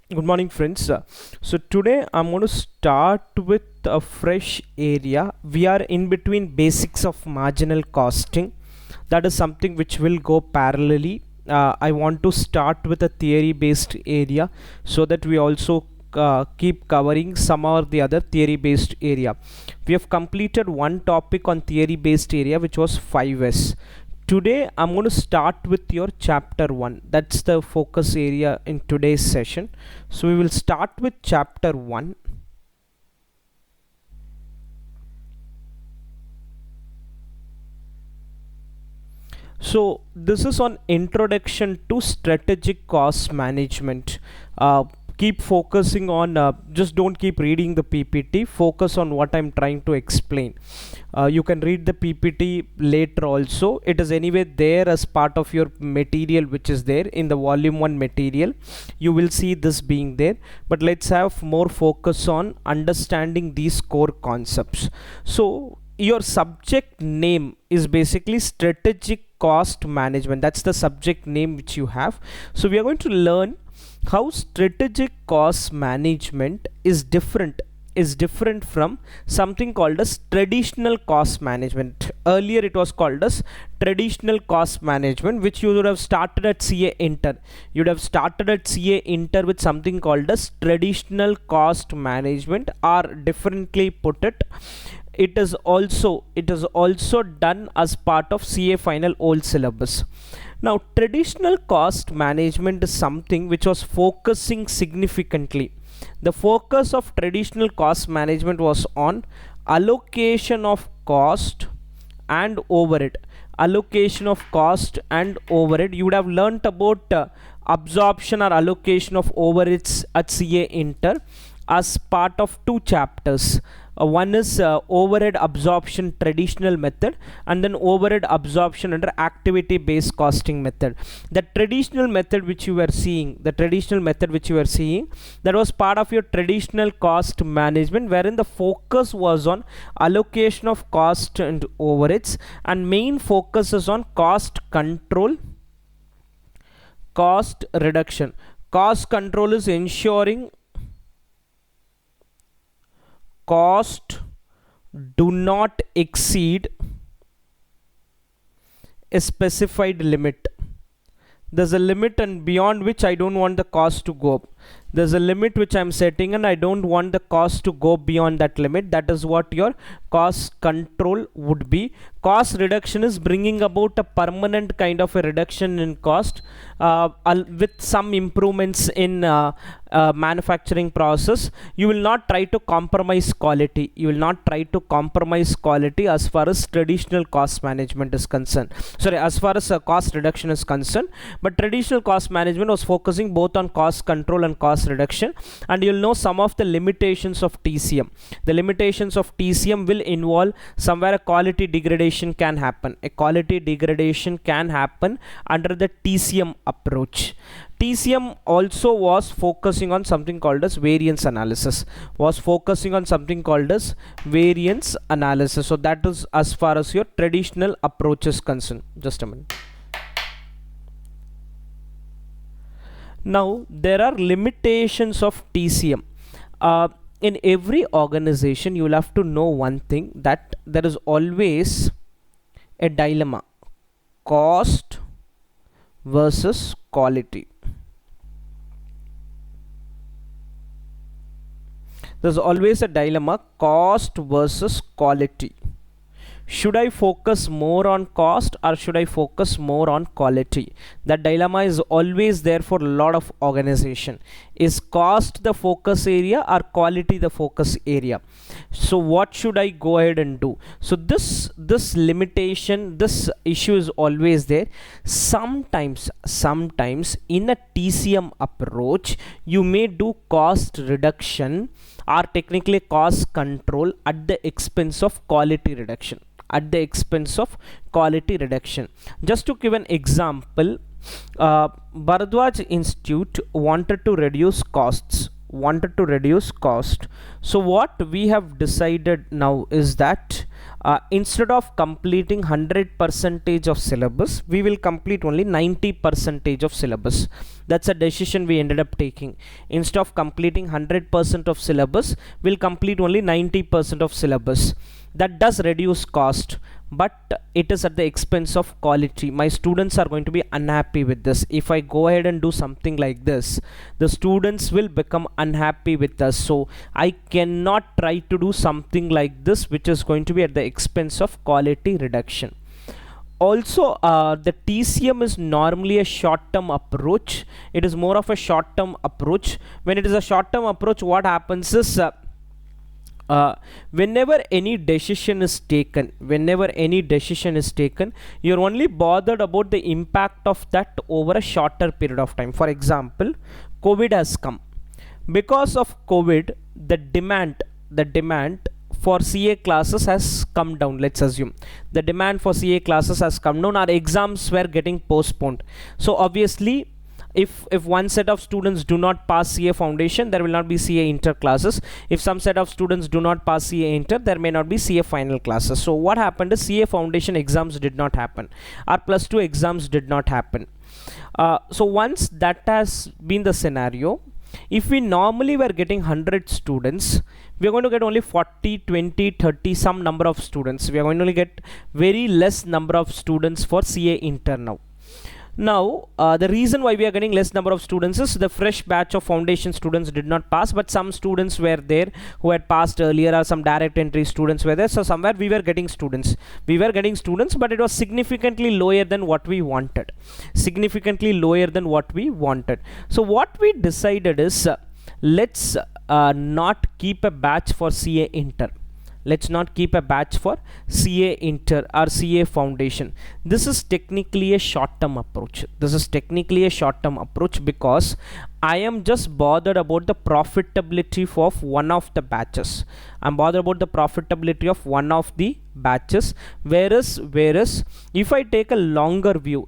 Good morning, friends. So today I'm going to start with a fresh area. We are in between basics of marginal costing. That is something which will go parallelly. I want to start with a theory-based area so that we also keep covering some or the other theory-based area. We have completed one topic on theory-based area, which was 5S. Today I'm going to start with your chapter 1. That's the focus area in today's session. So we will start with chapter 1. So this is on introduction to strategic cost management. Keep focusing on, just don't keep reading the PPT, focus on what I'm trying to explain. You can read the PPT later also. It is anyway there as part of your material which is there in the volume 1 material. You will see this being there, but let's have more focus on understanding these core concepts. So your subject name is basically strategic cost management. That's the subject name which you have. So we are going to learn how strategic cost management is different from something called as traditional cost management. Earlier it was called as traditional cost management, which you would have started at CA Inter. You would have started at CA Inter with something called as traditional cost management, or differently put it is also done as part of CA final old syllabus. Now traditional cost management is something which was focusing significantly. The focus of traditional cost management was on allocation of cost and overhead. Allocation of cost and overhead. You would have learnt about absorption or allocation of overheads at CA Inter as part of two chapters. One is overhead absorption traditional method, and then overhead absorption under activity based costing method. The traditional method which you were seeing, that was part of your traditional cost management, wherein the focus was on allocation of cost and overheads, and main focus is on cost control, cost reduction. Cost control is ensuring cost do not exceed a specified limit. There's a limit, and beyond which I don't want the cost to go up. There's a limit which I'm setting, and I don't want the cost to go beyond that limit. That is what your cost control would be. Cost reduction is bringing about a permanent kind of a reduction in cost with some improvements in manufacturing process. You will not try to compromise quality. As far as traditional cost management is concerned. As far as cost reduction is concerned. But traditional cost management was focusing both on cost control and cost reduction, and you'll know some of the limitations of TCM. The limitations of TCM will involve somewhere a quality degradation can happen. Under the TCM approach. TCM also was focusing on something called as variance analysis. So that is as far as your traditional approach is concerned. Just a minute. Now there are limitations of TCM. In every organization you will have to know one thing, that there is always a dilemma: cost versus quality. There's always a dilemma: cost versus quality. Should I focus more on cost or should I focus more on quality? That dilemma is always there for a lot of organization. Is cost the focus area or quality the focus area? So what should I go ahead and do? So this limitation, this issue is always there. Sometimes in a TCM approach you may do cost reduction or technically cost control at the expense of quality reduction. Just to give an example, Bharadwaj Institute wanted to reduce cost. So what we have decided now is that instead of completing 100% of syllabus, we will complete only 90% of syllabus. That's a decision we ended up taking. Instead of completing 100% of syllabus, we'll complete only 90% of syllabus. That does reduce cost, but it is at the expense of quality. My students are going to be unhappy with this. If I go ahead and do something like this, the students will become unhappy with us. So I cannot try to do something like this which is going to be at the expense of quality reduction. Also, the TCM is normally a short-term approach. It is more of a short-term approach. When it is a short-term approach, what happens is whenever any decision is taken, you're only bothered about the impact of that over a shorter period of time. For example, COVID has come. Because of COVID, the demand for CA classes has come down. Let's assume the demand for CA classes has come down. Our exams were getting postponed. So obviously, if one set of students do not pass CA foundation, there will not be CA inter classes. If some set of students do not pass CA inter, there may not be CA final classes. So what happened is CA foundation exams did not happen. Our plus 2 exams did not happen. So once that has been the scenario, if we normally were getting 100 students, we are going to get only 40, 20, 30, some number of students. We are going to only get very less number of students for CA inter now. Now, the reason why we are getting less number of students is the fresh batch of foundation students did not pass, but some students were there who had passed earlier, or some direct entry students were there. So somewhere we were getting students. But it was significantly lower than what we wanted. So what we decided is, let's not keep a batch for CA inter. Let's not keep a batch for CA inter or CA foundation. This is technically a short-term approach. Because I am just bothered about the profitability of one of the batches. Whereas if I take a longer view,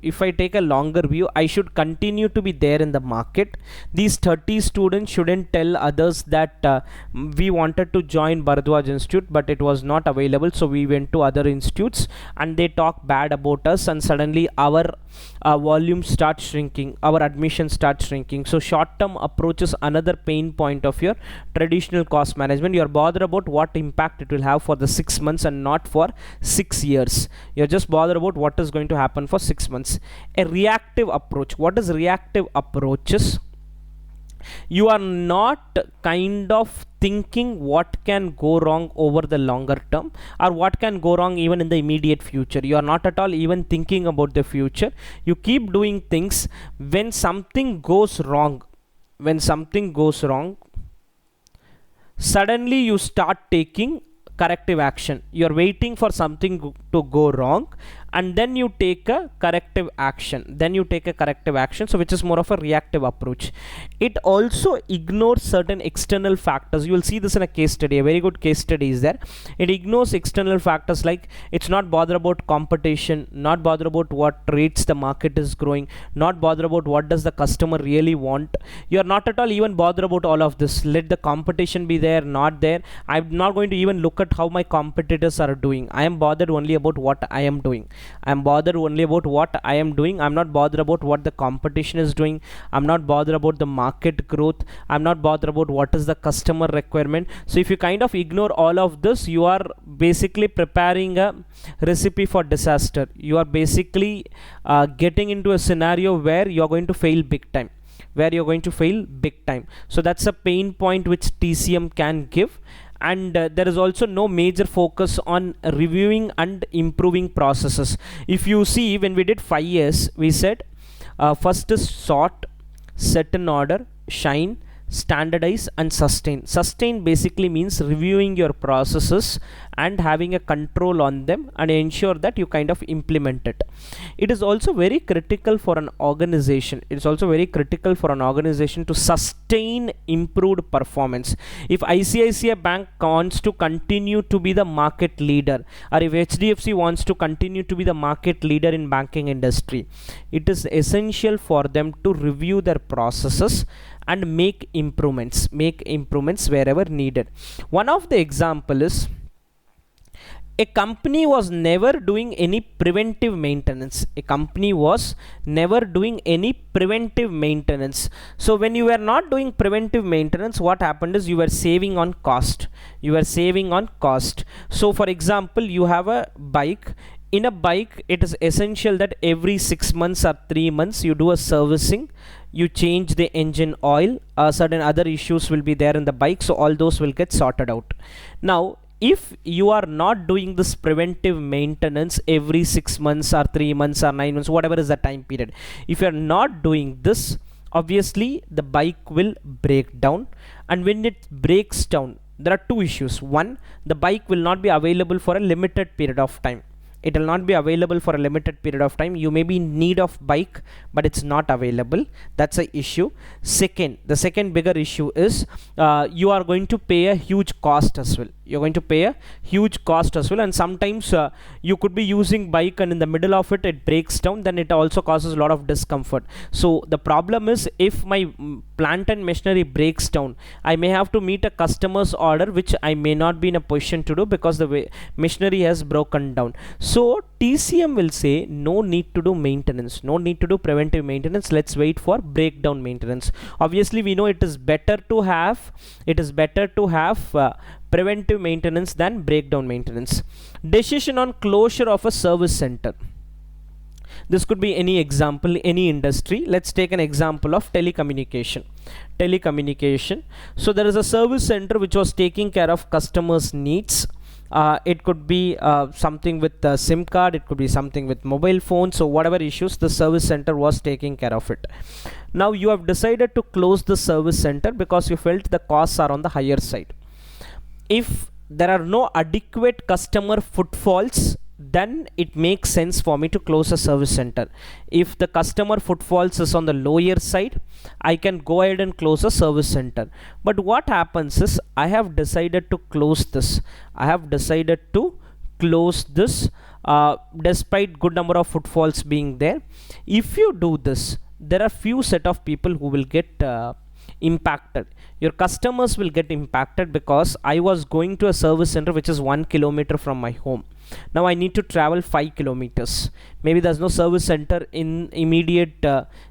I should continue to be there in the market. These 30 students shouldn't tell others that we wanted to join Bharadwaj Institute, but it was not available, so we went to other institutes, and they talk bad about us, and suddenly our volume starts shrinking, our admission starts shrinking. So short-term approach is another pain point of your traditional cost management. You're bothered about what impact it will have for the 6 months and not for 6 years. You're just bothered about what is going to happen for 6 months. A reactive approach. What is reactive approaches? You are not kind of thinking what can go wrong over the longer term, or what can go wrong even in the immediate future. You are not at all even thinking about the future. You keep doing things. When something goes wrong, suddenly you start taking corrective action. You are waiting for something to go wrong, and then you take a corrective action. So which is more of a reactive approach. It also ignores certain external factors. You will see this in a case study. A very good case study is there. It ignores external factors, like it's not bothered about competition, not bothered about what rates the market is growing, not bothered about what does the customer really want. You are not at all even bothered about all of this. Let the competition be there, not there. I'm not going to even look at how my competitors are doing. I am bothered only about what I am doing. I'm not bothered about what the competition is doing. I'm not bothered about the market growth. I'm not bothered about what is the customer requirement. So if you kind of ignore all of this, you are basically preparing a recipe for disaster. You are basically getting into a scenario where you're going to fail big time. So that's a pain point which TCM can give. And there is also no major focus on reviewing and improving processes. If you see, when we did 5 years, we said first is sort, set in order, shine, standardize, and sustain. Sustain basically means reviewing your processes and having a control on them and ensure that you kind of implement it. It is also very critical for an organization. To sustain improved performance. If ICICI Bank wants to continue to be the market leader, or if HDFC wants to continue to be the market leader in banking industry, it is essential for them to review their processes and make improvements wherever needed. One of the example is, A company was never doing any preventive maintenance. A company was never doing any preventive maintenance. So when you were not doing preventive maintenance, what happened is you were saving on cost. You were saving on cost. So for example, you have a bike. In a bike, it is essential that every 6 months or 3 months you do a servicing, you change the engine oil, certain other issues will be there in the bike, so all those will get sorted out. Now if you are not doing this preventive maintenance every 6 months or 3 months or 9 months, whatever is the time period, if you are not doing this, obviously the bike will break down. And when it breaks down, there are two issues. One, the bike will not be available for a limited period of time. It will not be available for a limited period of time. You may be in need of bike, but it's not available. That's a issue. Second, the second bigger issue is you are going to pay a huge cost as well. You're going to pay a huge cost as well. And sometimes you could be using bike and in the middle of it, it breaks down, then it also causes a lot of discomfort. So the problem is, if my plant and machinery breaks down, I may have to meet a customer's order, which I may not be in a position to do because the machinery has broken down. So TCM will say no need to do maintenance, no need to do preventive maintenance. Let's wait for breakdown maintenance. Obviously we know it is better to have preventive maintenance than breakdown maintenance. Decision on closure of a service center. This could be any example, any industry. Let's take an example of telecommunication. So there is a service center which was taking care of customers' needs. It could be something with the SIM card, it could be something with mobile phone. So whatever issues, the service center was taking care of it. Now you have decided to close the service center because you felt the costs are on the higher side. If there are no adequate customer footfalls, then it makes sense for me to close a service center. If the customer footfalls is on the lower side, I can go ahead and close a service center. But what happens is, I have decided to close this. Despite good number of footfalls being there. If you do this, there are few set of people who will get impacted. Your customers will get impacted because I was going to a service center which is 1 kilometer from my home. Now I need to travel 5 kilometers. Maybe there's no service center in immediate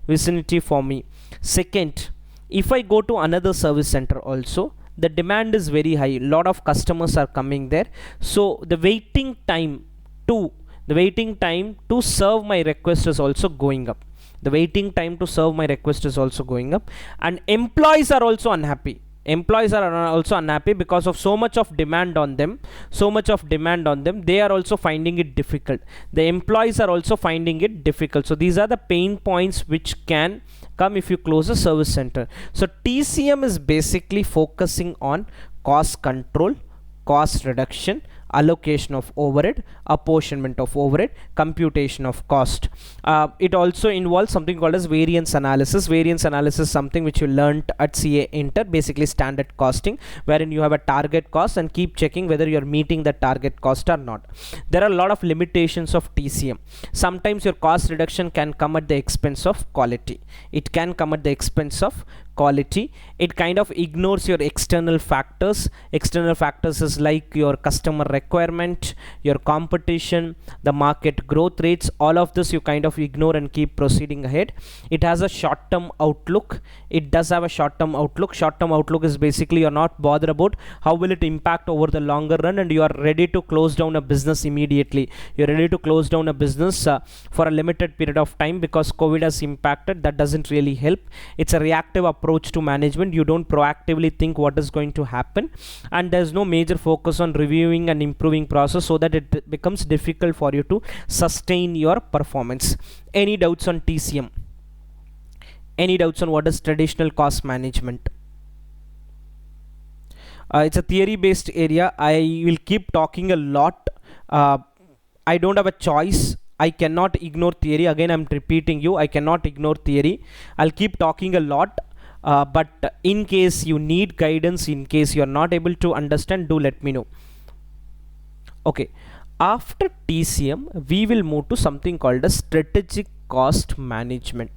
vicinity for me. Second, if I go to another service center also, the demand is very high. A lot of customers are coming there. So the waiting time to serve my request is also going up. And employees are also unhappy. Because of so much of demand on them. They are also finding it difficult. The employees are also finding it difficult. So these are the pain points which can come if you close a service center. So TCM is basically focusing on cost control, cost reduction, allocation of overhead, apportionment of overhead, computation of cost. It also involves something called as variance analysis. Variance analysis is something which you learnt at CA Inter, basically standard costing, wherein you have a target cost and keep checking whether you are meeting the target cost or not. There are a lot of limitations of TCM. Sometimes your cost reduction can come at the expense of quality. It kind of ignores your external factors. External factors is like your customer requirement, your competition, the market growth rates. All of this you kind of ignore and keep proceeding ahead. It has a short-term outlook. It does have a short-term outlook. Short-term outlook is basically you're not bothered about how will it impact over the longer run, and you are ready to close down a business immediately. You're ready to close down a business for a limited period of time because COVID has impacted. That doesn't really help. It's a reactive approach to management. You don't proactively think what is going to happen, and there's no major focus on reviewing and improving process so that it becomes difficult for you to sustain your performance. Any doubts on TCM? Any doubts on what is traditional cost management? It's a theory based area. I will keep talking a lot. I don't have a choice. I cannot ignore theory. Again, I'm repeating you, I cannot ignore theory. I'll keep talking a lot. But in case you need guidance, in case you are not able to understand, do let me know. Okay, after TCM we will move to something called a strategic cost management.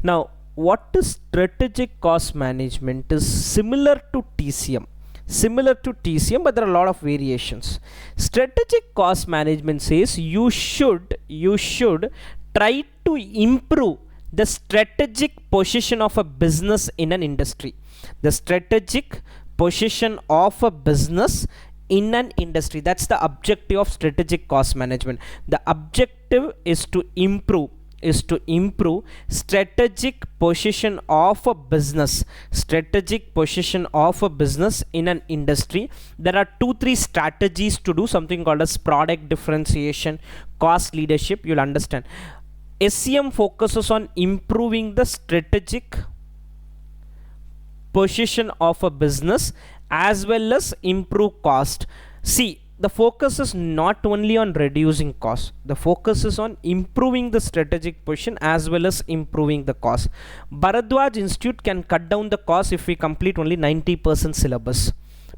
Now what is strategic cost management is similar to TCM. similar to TCM, but there are a lot of variations. Strategic cost management says you should try to improve the strategic position of a business in an industry. The strategic position of a business in an industry, that's the objective of strategic cost management. The objective is to improve strategic position of a business in an industry. There are 2-3 strategies to do something called as product differentiation, cost leadership. You'll understand. SCM focuses on improving the strategic position of a business as well as improve cost. See, the focus is not only on reducing cost, the focus is on improving the strategic position as well as improving the cost. Bharadwaj Institute can cut down the cost if we complete only 90% syllabus,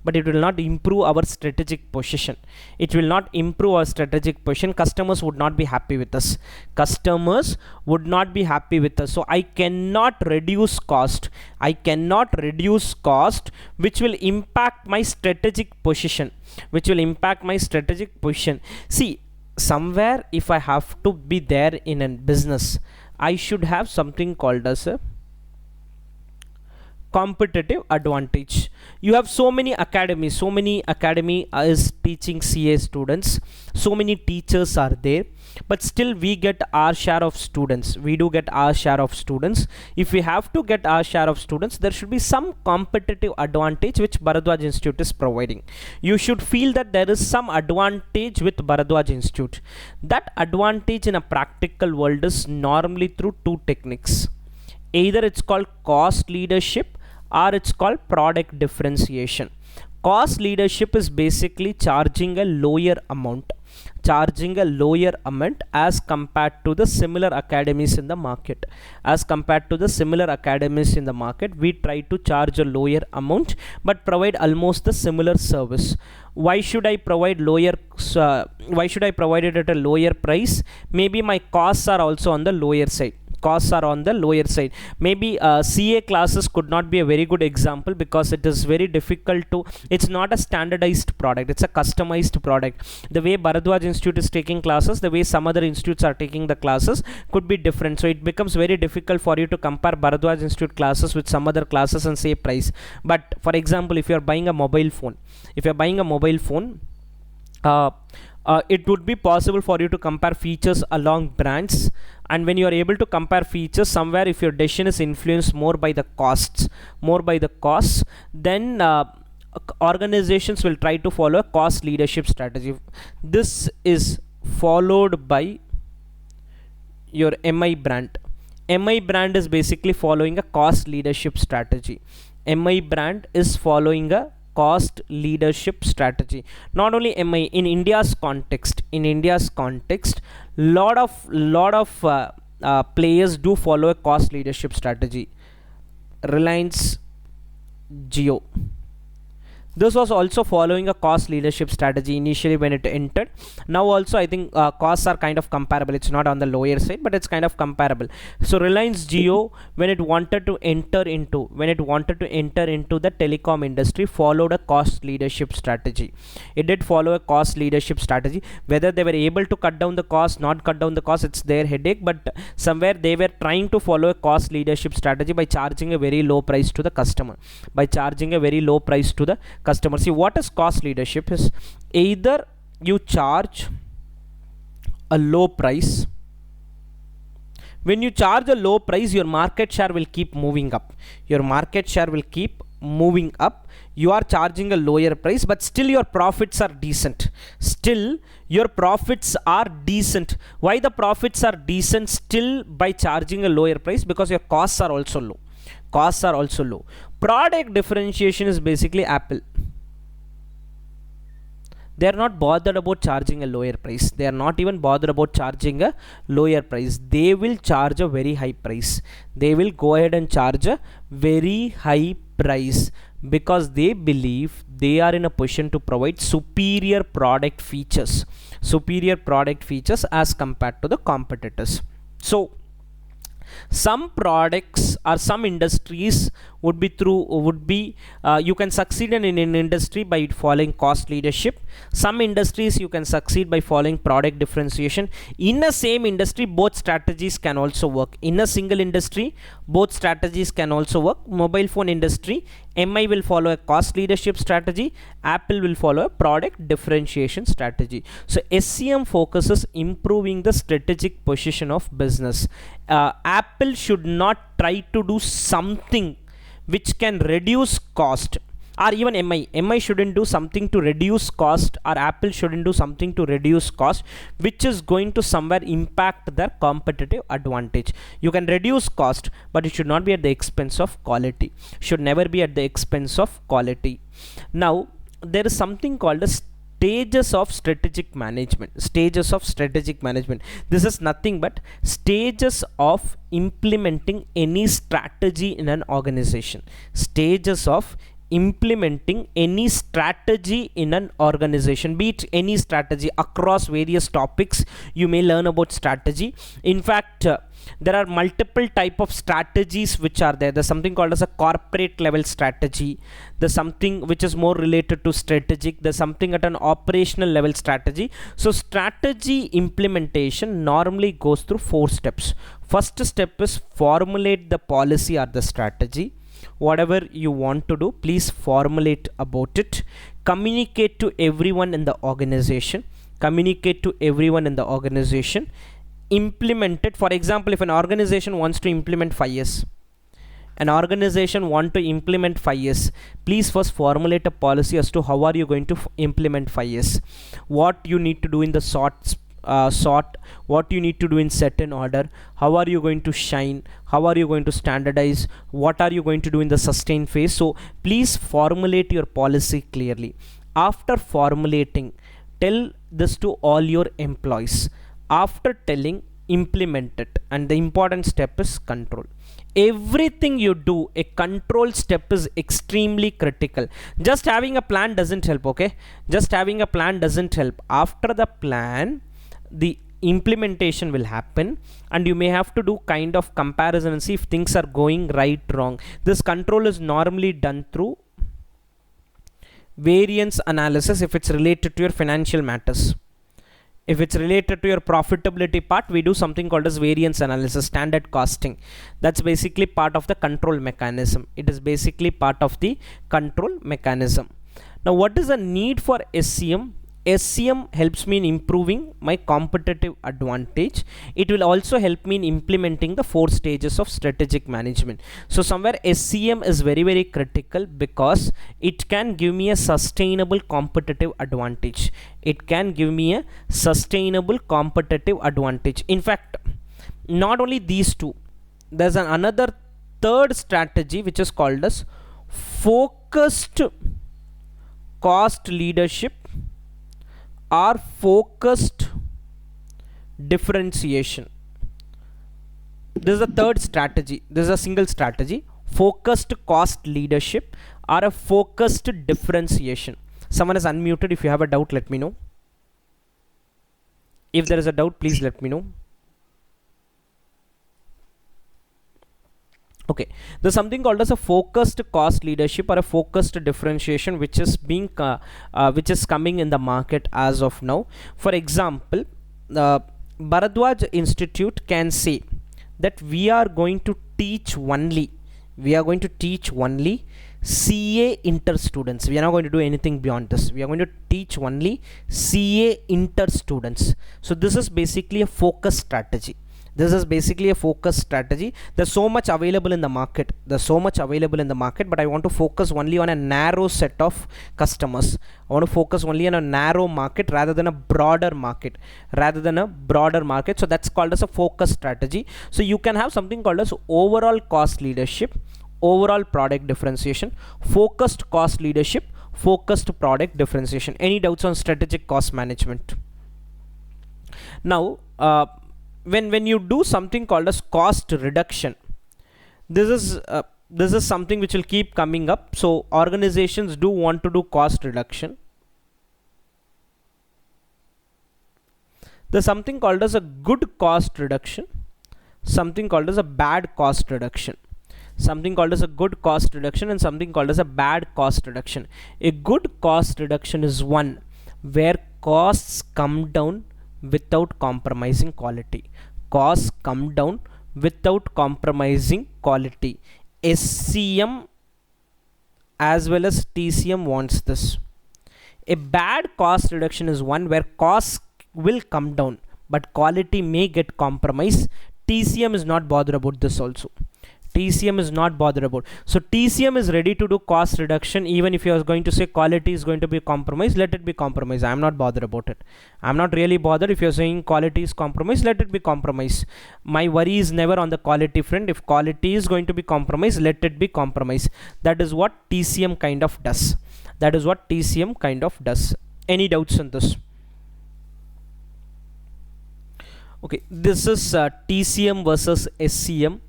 but it will not improve our strategic position. It will not improve our strategic position. Customers would not be happy with us. So I cannot reduce cost. Which will impact my strategic position. See, somewhere if I have to be there in a business, I should have something called as a competitive advantage. You have so many academies, academy is teaching CA students, so many teachers are there, but still we get our share of students. If we have to get our share of students, there should be some competitive advantage which Bharadwaj Institute is providing. You should feel that there is some advantage with Bharadwaj Institute. That advantage in a practical world is normally through 2 techniques. Either it's called cost leadership or it's called product differentiation. Cost leadership is basically charging a lower amount as compared to the similar academies in the market. We try to charge a lower amount but provide almost the similar service. Why should I provide it at a lower price? Maybe my costs are also on the lower side. Maybe CA classes could not be a very good example because it is very difficult to, it's not a standardized product, it's a customized product. The way Bharadwaj Institute is taking classes, the way some other institutes are taking the classes could be different. So it becomes very difficult for you to compare Bharadwaj Institute classes with some other classes and say price. But for example, if you are buying a mobile phone, it would be possible for you to compare features along brands, and when you are able to compare features, somewhere if your decision is influenced more by the costs, then organizations will try to follow a cost leadership strategy. This is followed by your MI brand. MI brand is basically following a cost leadership strategy. Cost leadership strategy. Not only MI, in India's context, lot of players do follow a cost leadership strategy. Reliance Jio, this was also following a cost leadership strategy initially when it entered. Now also I think costs are kind of comparable. It's not on the lower side, but it's kind of comparable. So Reliance Jio, when it wanted to enter into the telecom industry, followed a cost leadership strategy. It did follow a cost leadership strategy. Whether they were able to cut down the cost, not cut down the cost, it's their headache, but somewhere they were trying to follow a cost leadership strategy by charging a very low price to the customer. See, what is cost leadership is either you charge a low price. When you charge a low price, your market share will keep moving up. You are charging a lower price, but still your profits are decent. Why the profits are decent still by charging a lower price? Because your costs are also low. Product differentiation is basically Apple. They are not bothered about charging a lower price. They are not even bothered about charging a lower price. They will charge a very high price. They will go ahead and charge a very high price because they believe they are in a position to provide superior product features as compared to the competitors. So Some products or some industries you can succeed in an industry by following cost leadership. Some industries you can succeed by following product differentiation. In a same industry, both strategies can also work. In a single industry, both strategies can also work. Mobile phone industry, MI will follow a cost leadership strategy, Apple will follow a product differentiation strategy. So SCM focuses improving the strategic position of business. Apple should not try to do something which can reduce cost, or even MI shouldn't do something to reduce cost, or Apple shouldn't do something to reduce cost which is going to somewhere impact their competitive advantage. You can reduce cost, but it should not be at the expense of quality. Should never be at the expense of quality. Now there is something called as stages of strategic management. Stages of strategic management, this is nothing but stages of implementing any strategy in an organization. Stages of implementing any strategy in an organization, be it any strategy across various topics. You may learn about strategy. In fact, there are multiple type of strategies which are there. There's something called as a corporate level strategy. There's something which is more related to strategic. There's something at an operational level strategy. So strategy implementation normally goes through 4 steps. First step is formulate the policy or the strategy. Whatever you want to do, please formulate about it. Communicate to everyone in the organization. Communicate to everyone in the organization. Implement it. For example, if an organization wants to implement 5S, please first formulate a policy as to how are you going to implement 5S, what you need to do in the sort, what you need to do in set and order, how are you going to shine, how are you going to standardize, what are you going to do in the sustain phase. So please formulate your policy clearly. After formulating, tell this to all your employees. After telling, implement it. And the important step is control. Everything you do, a control step is extremely critical. Just having a plan doesn't help, okay? Just having a plan doesn't help. After the plan, the implementation will happen, and you may have to do kind of comparison and see if things are going right, wrong. This control is normally done through variance analysis if it's related to your financial matters. If it's related to your profitability part, we do something called as variance analysis, standard costing. That's basically part of the control mechanism. It is basically part of the control mechanism. Now, what is the need for SCM? SCM helps me in improving my competitive advantage. It will also help me in implementing the 4 stages of strategic management. So somewhere SCM is very, very critical because it can give me a sustainable competitive advantage. It can give me a sustainable competitive advantage. In fact, not only these two, there's another third strategy which is called as focused cost leadership or focused differentiation. This is a third strategy. This is a single strategy. Focused cost leadership or a focused differentiation. Someone is unmuted. If you have a doubt, let me know. If there is a doubt, please let me know. Okay, there's something called as a focused cost leadership or a focused differentiation which is coming in the market as of now. For example, Bharadwaj Institute can say that we are going to teach only CA inter students. We are not going to do anything beyond this. We are going to teach only CA inter students. So this is basically a focus strategy. This is basically a focus strategy. There's so much available in the market. But I want to focus only on a narrow set of customers. I want to focus only on a narrow market rather than a broader market. So that's called as a focus strategy. So you can have something called as overall cost leadership, overall product differentiation, focused cost leadership, focused product differentiation. Any doubts on strategic cost management? Now, when you do something called as cost reduction, this is something which will keep coming up. So organizations do want to do cost reduction. There's something called as a good cost reduction, something called as a bad cost reduction, something called as a good cost reduction, and something called as a bad cost reduction. A good cost reduction is one where costs come down without compromising quality. Costs come down without compromising quality. SCM as well as TCM wants this. A bad cost reduction is one where costs will come down but quality may get compromised. TCM is not bothered about this also. TCM is not bothered about. So TCM is ready to do cost reduction. Even if you are going to say quality is going to be compromised, let it be compromised. I am not bothered about it. I am not really bothered. If you are saying quality is compromised, let it be compromised. My worry is never on the quality front. If quality is going to be compromised, let it be compromised. That is what TCM kind of does. That is what TCM kind of does. Any doubts on this? Okay, this is TCM versus SCM.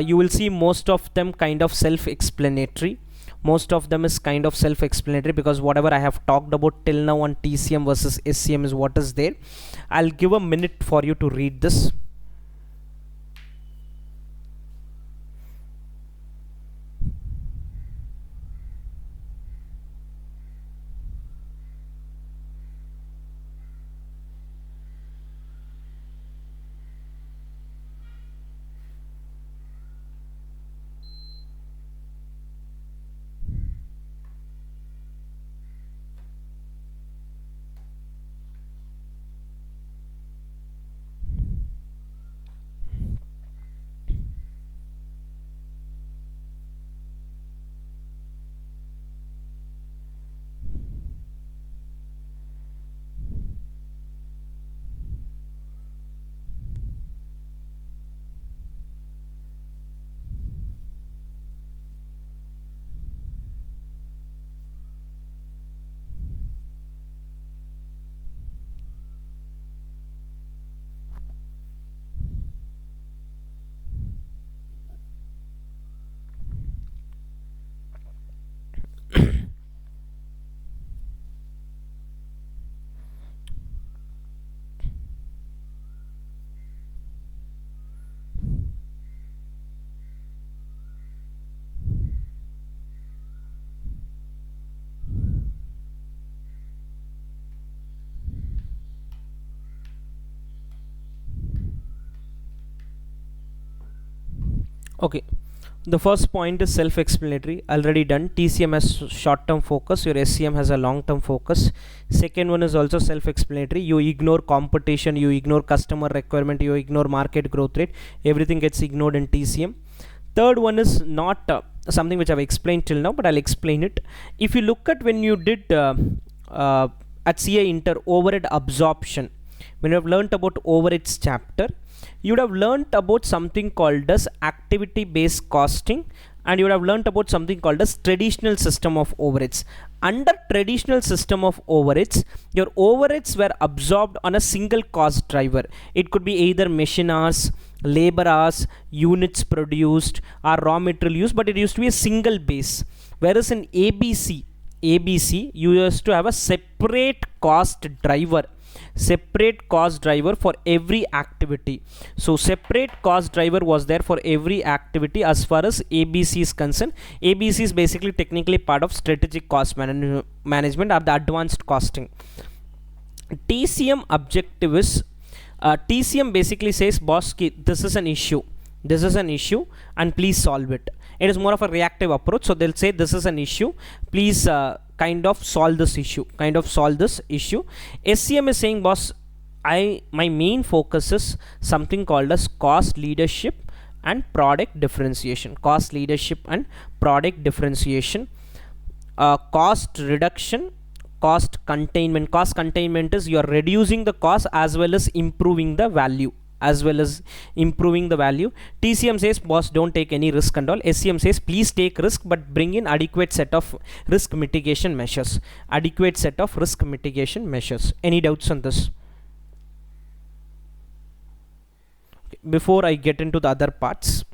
You will see most of them kind of self-explanatory. Most of them is kind of self-explanatory because whatever I have talked about till now on TCM versus SCM is what is there. I'll give a minute for you to read this. Okay, the first point is self-explanatory, already done. TCM has short-term focus, your SCM has a long-term focus. Second one is also self-explanatory. You ignore competition, you ignore customer requirement, you ignore market growth rate, everything gets ignored in TCM. Third one is not something which I've explained till now, but I'll explain it. If you look at when you did at CA Inter overhead absorption, when you have learnt about overheads chapter, you would have learnt about something called as activity based costing, and you would have learnt about something called as traditional system of overheads. Under traditional system of overheads, your overheads were absorbed on a single cost driver. It could be either machine hours, labor hours, units produced, or raw material use, but it used to be a single base. Whereas in ABC, you used to have a separate cost driver for every activity. So separate cost driver was there for every activity as far as ABC is concerned. ABC is basically technically part of strategic cost management or the advanced costing. TCM objective is TCM basically says, boss, this is an issue and please solve it. It is more of a reactive approach. So they'll say this is an issue, please kind of solve this issue. SCM is saying, boss, my main focus is something called as cost leadership and product differentiation. Cost reduction, cost containment. Cost containment is you are reducing the cost as well as improving the value. TCM says, boss, don't take any risk and all. SCM says, please take risk but bring in adequate set of risk mitigation measures. Any doubts on this? Okay, before I get into the other parts,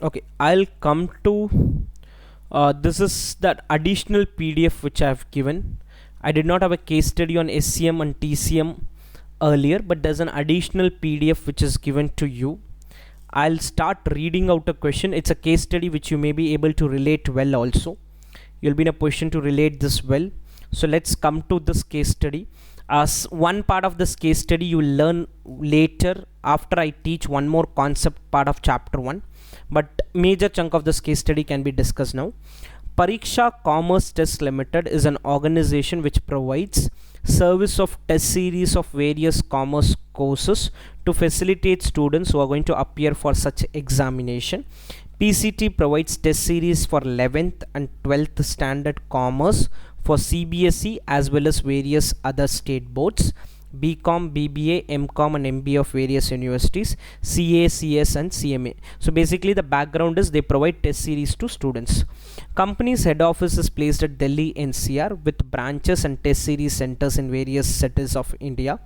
Okay, I'll come to this is that additional PDF which I have given. I did not have a case study on SCM and TCM earlier, but there's an additional PDF which is given to you. I'll start reading out a question. It's a case study which you may be able to relate well also. You'll be in a position to relate this well. So let's come to this case study. As one part of this case study you will learn later after I teach one more concept part of chapter 1, but major chunk of this case study can be discussed now. Pariksha Commerce Test Limited is an organization which provides service of test series of various commerce courses to facilitate students who are going to appear for such examination. PCT provides test series for 11th and 12th standard commerce for CBSE as well as various other state boards. BCom, BBA, MCom and MBA of various universities, CA, CS and CMA. So basically the background is they provide test series to students. Company's head office is placed at Delhi NCR with branches and test series centers in various cities of India.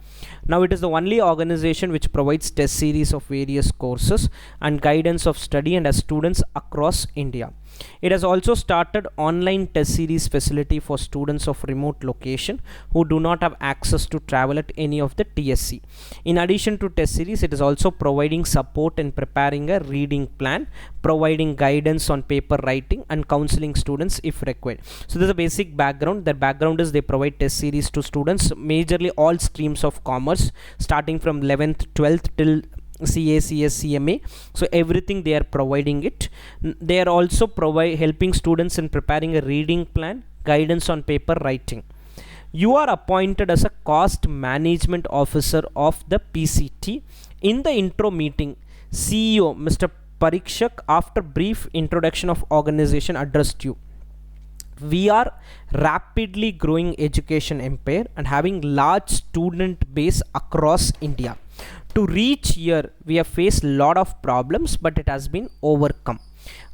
Now it is the only organization which provides test series of various courses and guidance of study and as students across India. It has also started online test series facility for students of remote location who do not have access to travel at any of the TSC. In addition to test series, it is also providing support in preparing a reading plan, providing guidance on paper writing and counseling students if required. So there's a basic background. Their background is they provide test series to students, majorly all streams of commerce, starting from 11th, 12th till CA, CS, CMA. So everything they are providing it. They are also helping students in preparing a reading plan, guidance on paper writing. You are appointed as a cost management officer of the PCT. In the intro meeting, CEO Mr. Parikshak, after brief introduction of organization, addressed you. We are rapidly growing education empire and having large student base across India. To reach here, we have faced a lot of problems, but it has been overcome.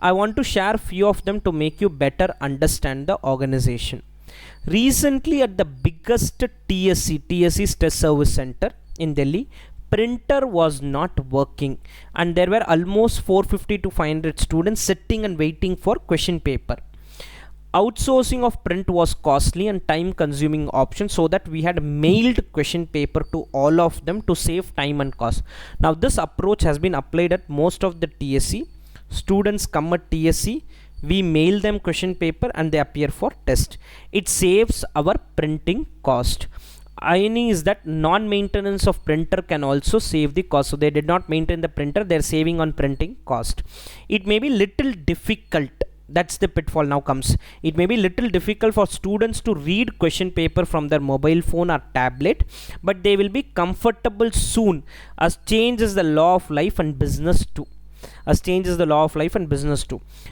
I want to share few of them to make you better understand the organization. Recently at the biggest TSC Test Service Center in Delhi, printer was not working and there were almost 450 to 500 students sitting and waiting for question paper. Outsourcing of print was costly and time consuming option, so that we had mailed question paper to all of them to save time and cost. Now this approach has been applied at most of the TSC. Students come at TSC, we mail them question paper and they appear for test. It saves our printing cost. Irony is that non-maintenance of printer can also save the cost. So they did not maintain the printer, they're saving on printing cost. It may be little difficult. That's the pitfall now comes. It may be little difficult for students to read question paper from their mobile phone or tablet, but they will be comfortable soon, as change is the law of life and business too.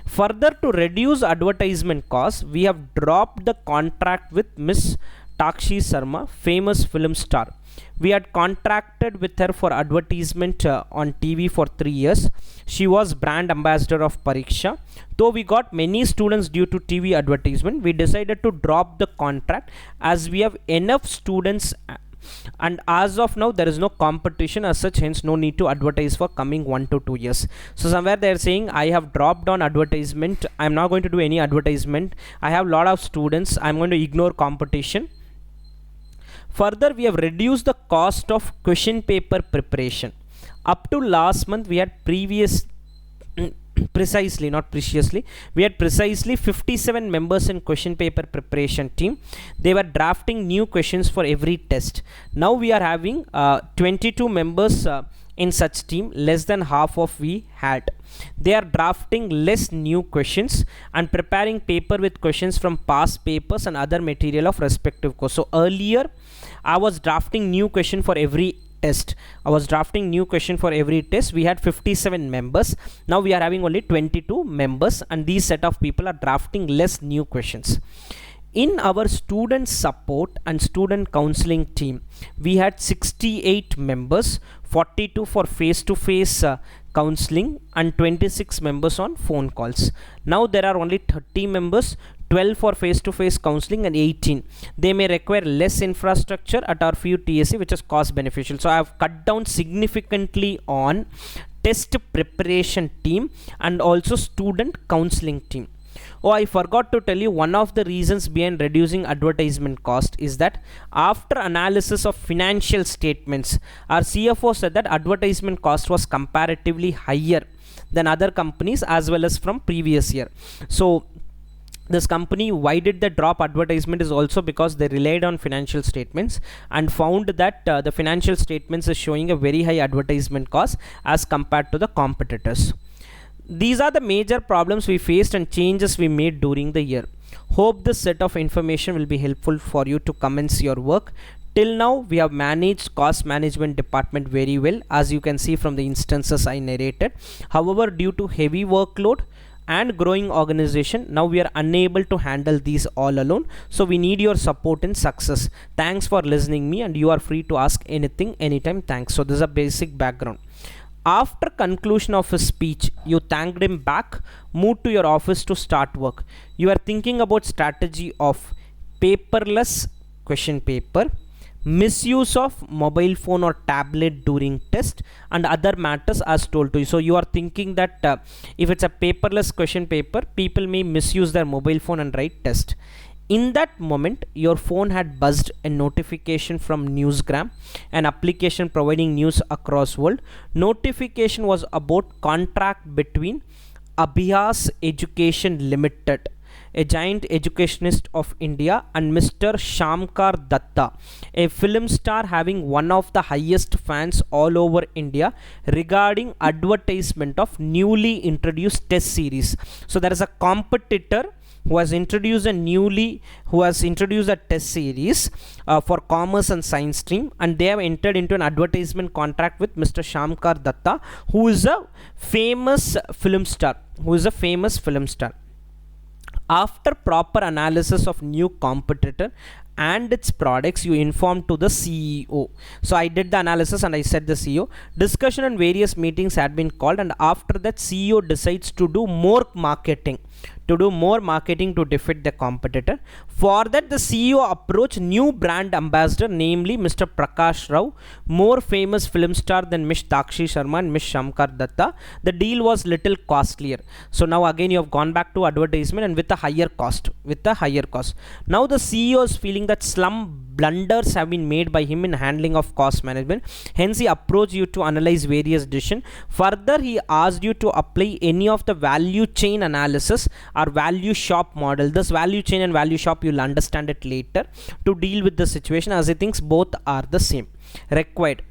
Further, to reduce advertisement costs, we have dropped the contract with Miss Takshi Sharma, famous film star. We had contracted with her for advertisement on TV for 3 years. She was brand ambassador of Pariksha. Though we got many students due to TV advertisement, we decided to drop the contract as we have enough students, and as of now there is no competition as such, hence no need to advertise for coming 1 to 2 years. So somewhere they are saying I have dropped on advertisement, I am not going to do any advertisement, I have lot of students, I am going to ignore competition. Further, we have reduced the cost of question paper preparation. Up to last month, we had precisely 57 members in question paper preparation team. They were drafting new questions for every test. Now we are having 22 members in such team, less than half of we had. They are drafting less new questions and preparing paper with questions from past papers and other material of respective course. So earlier I was drafting new question for every test. We had 57 members. Now we are having only 22 members, and these set of people are drafting less new questions. In our student support and student counseling team, we had 68 members, 42 for face-to-face counseling and 26 members on phone calls. Now there are only 30 members, 12 for face-to-face counseling and 18. They may require less infrastructure at our few TSC, which is cost beneficial. So I have cut down significantly on test preparation team, and also student counseling team. Oh, I forgot to tell you, one of the reasons behind reducing advertisement cost is that after analysis of financial statements, our CFO said that advertisement cost was comparatively higher than other companies as well as from previous year. So this company, why did they drop advertisement, is also because they relied on financial statements and found that the financial statements is showing a very high advertisement cost as compared to the competitors. These are the major problems we faced and changes we made during the year. Hope this set of information will be helpful for you to commence your work. Till now we have managed cost management department very well, as you can see from the instances I narrated. However, due to heavy workload and growing organization, now we are unable to handle these all alone, so we need your support in success. Thanks for listening me, and you are free to ask anything anytime. Thanks. So this is a basic background. After conclusion of his speech, you thanked him back, moved to your office to start work. You are thinking about strategy of paperless question paper, misuse of mobile phone or tablet during test, and other matters as told to you. So you are thinking that if it's a paperless question paper, people may misuse their mobile phone and write test. In that moment, your phone had buzzed a notification from Newsgram, an application providing news across world. Notification was about contract between Abhyas Education Limited, a giant educationist of India, and Mr. Shamkar Datta, a film star having one of the highest fans all over India, regarding advertisement of newly introduced test series. So there is a competitor who has introduced a test series for commerce and science stream, and they have entered into an advertisement contract with Mr. Shamkar Datta, who is a famous film star. After proper analysis of new competitor and its products, you inform to the CEO. So I did the analysis and I said the CEO. Discussion and various meetings had been called, and after that CEO decides to do more marketing to defeat the competitor. For that, the CEO approached new brand ambassador, namely Mr. Prakash Rao, more famous film star than Miss Takshi Sharma and Miss Shamkar Datta. The deal was little costlier. So now again you have gone back to advertisement and with a higher cost. Now the CEO is feeling that slum blunders have been made by him in handling of cost management. Hence he approached you to analyze various decisions. Further, he asked you to apply any of the value chain analysis or value shop model. This value chain and value shop, you'll understand it later, to deal with the situation, as he thinks both are the same. Required.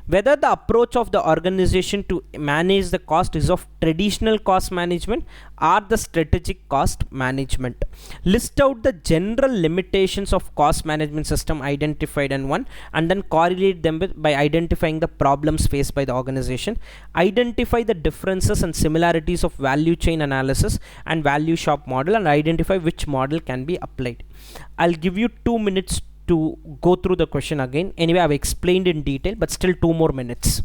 Whether the approach of the organization to manage the cost is of traditional cost management or the strategic cost management. List out the general limitations of cost management system identified in one, and then correlate them by identifying the problems faced by the organization. Identify the differences and similarities of value chain analysis and value shop model, and identify which model can be applied. I'll give you 2 minutes to go through the question again. Anyway, I've explained in detail, but still 2 more minutes.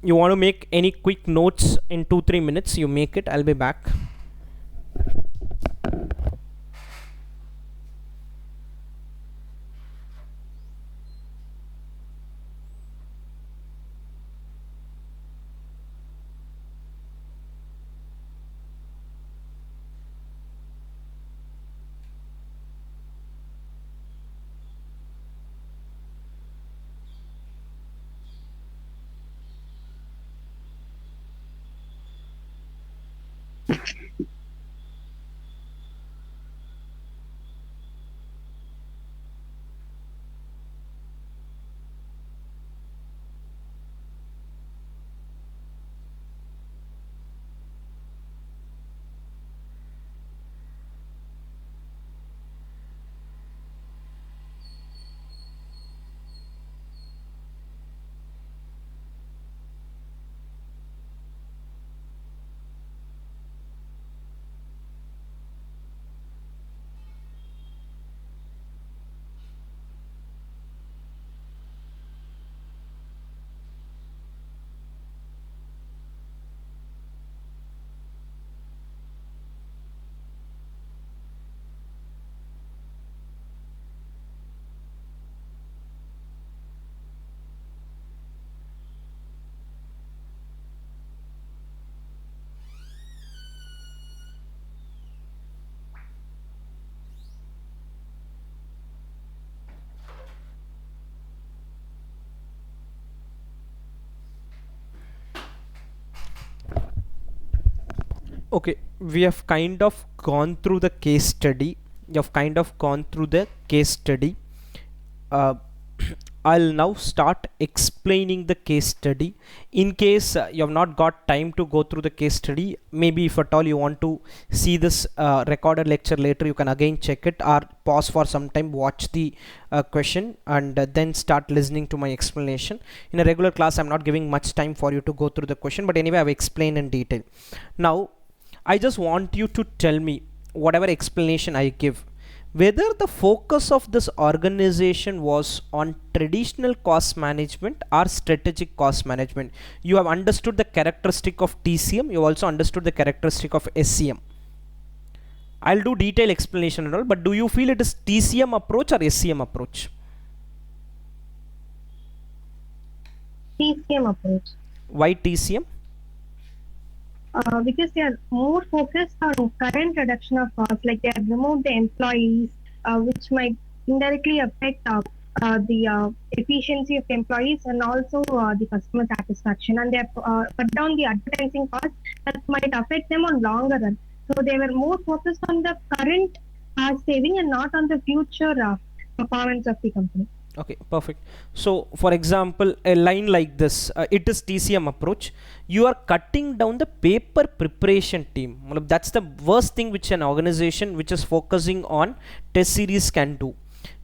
You want to make any quick notes in 2-3 minutes, you make it. I'll be back. Okay, we have kind of gone through the case study. You have kind of gone through the case study. uh, I'll now start explaining the case study. In case you have not got time to go through the case study, maybe if at all you want to see this recorded lecture later, you can again check it or pause for some time, watch the question, and then start listening to my explanation. In a regular class, I'm not giving much time for you to go through the question, but anyway, I've explained in detail. Now, I just want you to tell me whatever explanation I give, whether the focus of this organization was on traditional cost management or strategic cost management. You have understood the characteristic of TCM, you also understood the characteristic of SCM. I'll do detailed explanation and all, but do you feel it is TCM approach or SCM approach? TCM approach. Why TCM? Because they are more focused on current reduction of costs, like they have removed the employees, which might indirectly affect the efficiency of the employees and also the customer satisfaction. And they have cut down the advertising costs that might affect them on longer run. So they were more focused on the current saving and not on the future performance of the company. Okay, perfect. So for example, a line like this, it is TCM approach. You are cutting down the paper preparation team. That's the worst thing which an organization which is focusing on test series can do,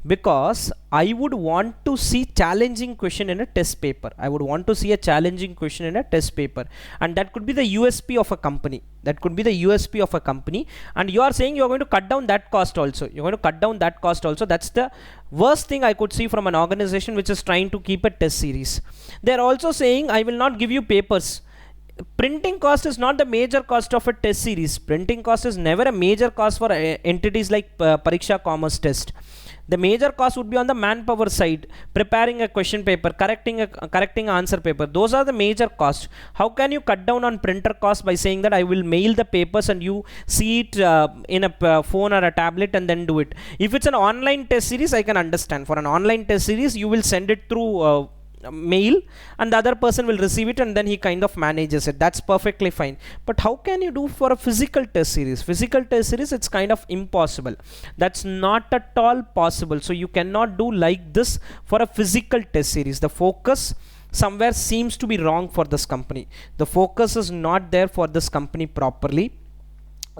because I would want to see challenging question in a test paper. I would want to see a challenging question in a test paper, and that could be the USP of a company. That could be the USP of a company, and you are saying you are going to cut down that cost also. You're going to cut down that cost also. That's the worst thing I could see from an organization which is trying to keep a test series. They're also saying I will not give you papers. Printing cost is not the major cost of a test series. Printing cost is never a major cost for entities like Pariksha Commerce Test. The major cost would be on the manpower side, preparing a question paper, correcting an answer paper. Those are the major costs. How can you cut down on printer cost by saying that I will mail the papers and you see it in a phone or a tablet and then do it? If it's an online test series, I can understand. For an online test series, you will send it through mail and the other person will receive it and then he kind of manages it. That's perfectly fine. But how can you do for a physical test series? Physical test series, it's kind of impossible. That's not at all possible. So you cannot do like this for a physical test series. The focus somewhere seems to be wrong for this company. The focus is not there for this company properly.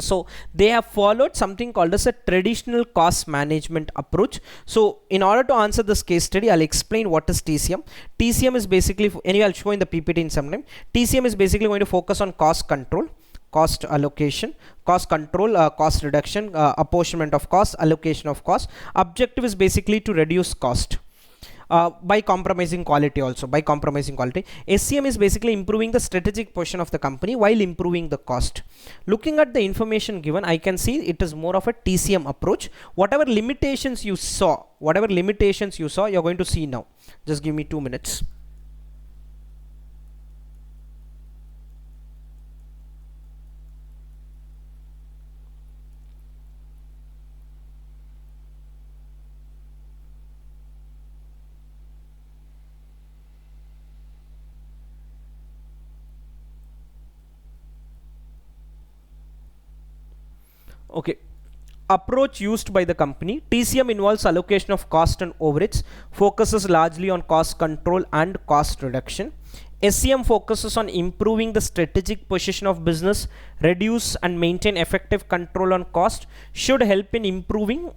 So they have followed something called as a traditional cost management approach. So in order to answer this case study, I'll explain what is TCM. TCM is basically, anyway I'll show in the PPT in some time. TCM is basically going to focus on cost control, cost allocation, cost control, cost reduction, apportionment of cost, allocation of cost. Objective is basically to reduce cost. By compromising quality also, by compromising quality. SCM is basically improving the strategic position of the company while improving the cost. Looking at the information given, I can see it is more of a TCM approach. Whatever limitations you saw, you're going to see now. Just give me 2 minutes. Okay, approach used by the company. TCM involves allocation of cost and overheads, focuses largely on cost control and cost reduction. SCM focuses on improving the strategic position of business, reduce and maintain effective control on cost, should help in improving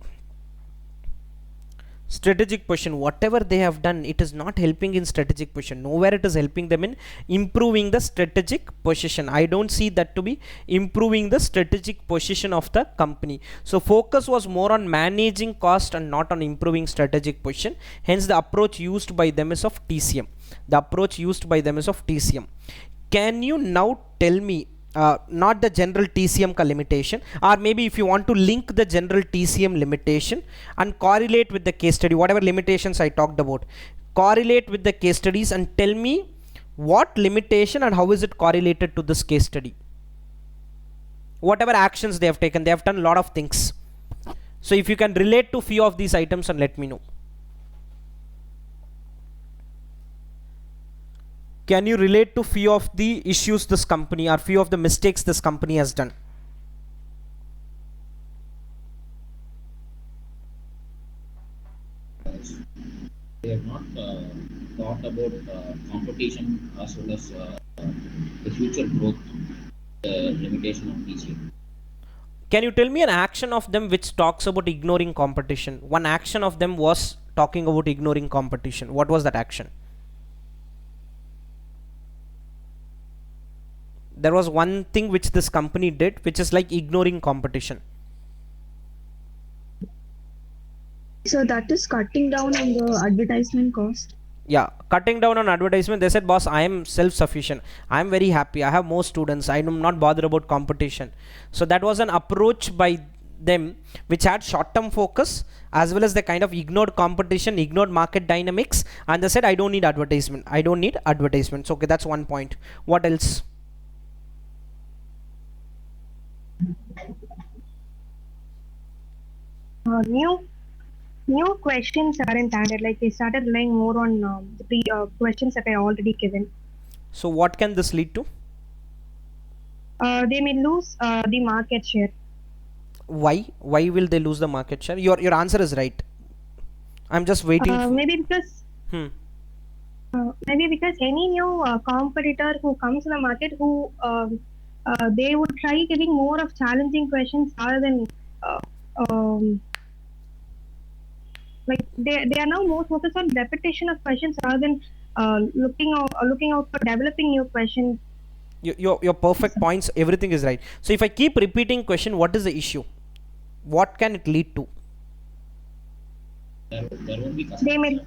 strategic position. Whatever they have done, it is not helping in strategic position. Nowhere it is helping them in improving the strategic position. I don't see that to be improving the strategic position of the company. So focus was more on managing cost and not on improving strategic position. Hence the approach used by them is of TCM. The approach used by them is of TCM. Can you now tell me not the general TCM ka limitation, or maybe if you want to link the general TCM limitation and correlate with the case study, whatever limitations I talked about, correlate with the case studies and tell me what limitation and how is it correlated to this case study. Whatever actions they have taken, they have done a lot of things. So if you can relate to few of these items and let me know. Can you relate to few of the issues this company or few of the mistakes this company has done? They have not thought about competition as well as the future growth, limitation of teaching. Can you tell me an action of them which talks about ignoring competition? One action of them was talking about ignoring competition. What was that action? There was one thing which this company did which is like ignoring competition. So that is cutting down on the advertisement cost. Yeah, cutting down on advertisement. They said, boss, I am self-sufficient, I am very happy, I have more students, I am not bothered about competition. So that was an approach by them which had short-term focus, as well as they kind of ignored competition, ignored market dynamics, and they said, I don't need advertisement, I don't need advertisements. Okay, that's one point. What else? New questions aren't added. Like they started relying more on the questions that I already given. So what can this lead to? They may lose the market share. Why will they lose the market share? Your answer is right. I'm just waiting maybe because any new competitor who comes to the market, who they would try giving more of challenging questions rather than like they are now more focused on repetition of questions rather than looking out for developing new questions. Your perfect points, everything is right. So if I keep repeating question, what is the issue? What can it lead to? There won't be They may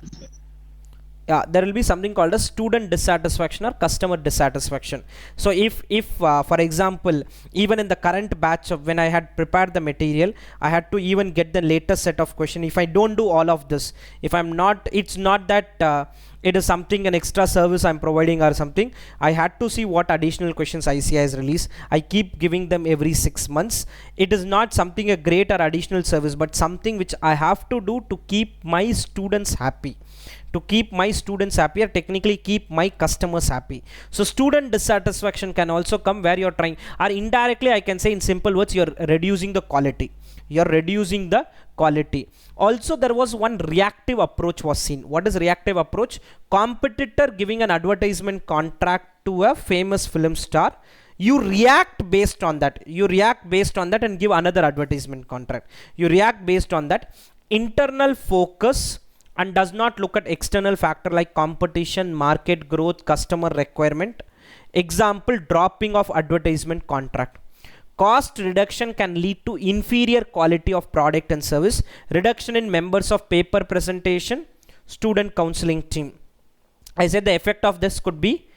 Yeah, there will be something called a student dissatisfaction or customer dissatisfaction. So if for example, even in the current batch of when I had prepared the material, I had to even get the latest set of question. If I don't do all of this, if I'm not, it's not that it is something, an extra service I'm providing or something. I had to see what additional questions ICI has released. I keep giving them every 6 months. It is not something a great or additional service, but something which I have to do to keep my students happy. To keep my students happy, or technically keep my customers happy. So student dissatisfaction can also come where you're trying, or indirectly I can say in simple words, you're reducing the quality. You're reducing the quality. Also, there was one reactive approach was seen. What is reactive approach? Competitor giving an advertisement contract to a famous film star. You react based on that. You react based on that and give another advertisement contract. You react based on that. Internal focus and does not look at external factor like competition, market growth, customer requirement. Example, dropping of advertisement contract. Cost reduction can lead to inferior quality of product and service, reduction in members of paper presentation, student counseling team. I said the effect of this could be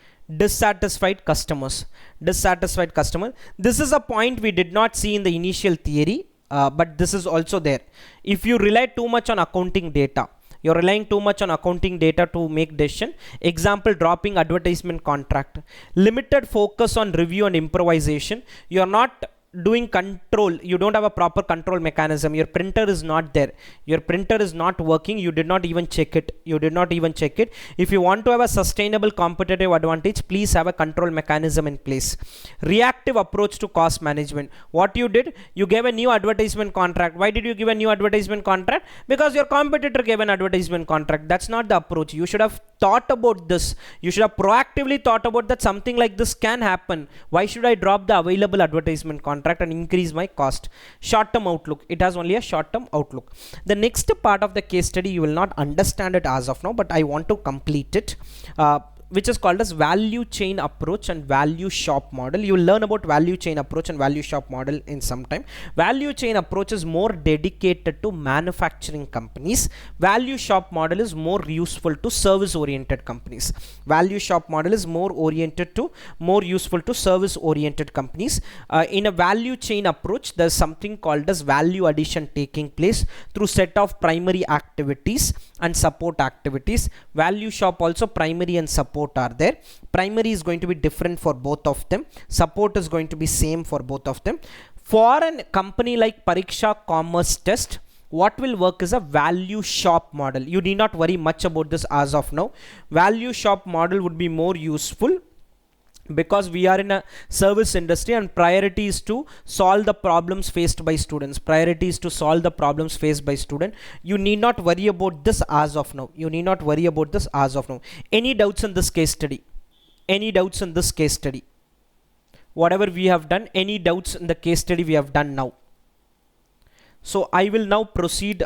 dissatisfied customers. Dissatisfied customer. This is a point we did not see in the initial theory, but this is also there. If you rely too much on accounting data, you're relying too much on accounting data to make decision. Example, dropping advertisement contract. Limited focus on review and improvisation. You're not doing control, you don't have a proper control mechanism. Your printer is not there, your printer is not working, you did not even check it. If you want to have a sustainable competitive advantage, please have a control mechanism in place. Reactive approach to cost management. What you did, you gave a new advertisement contract. Why did you give a new advertisement contract? Because your competitor gave an advertisement contract. That's not the approach. You should have thought about this. You should have proactively thought about that something like this can happen. Why should I drop the available advertisement contract and increase my cost? Short-term outlook. It has only a short-term outlook. The next part of the case study, you will not understand it as of now, but I want to complete it, which is called as value chain approach and value shop model. You will learn about value chain approach and value shop model in some time. Value chain approach is more dedicated to manufacturing companies. Value shop model is more useful to service oriented companies. Value shop model is more useful to service oriented companies. In a value chain approach, there's something called as value addition taking place through set of primary activities and support activities. Value shop also primary and support are there. Primary is going to be different for both of them. Support is going to be same for both of them. For a company like Pariksha Commerce Test, what will work is a value shop model. You need not worry much about this as of now. Value shop model would be more useful because we are in a service industry and priority is to solve the problems faced by students. Priority is to solve the problems faced by student. You need not worry about this as of now. You need not worry about this as of now. Any doubts in this case study? Any doubts in this case study? Whatever we have done, any doubts in the case study we have done now? So I will now proceed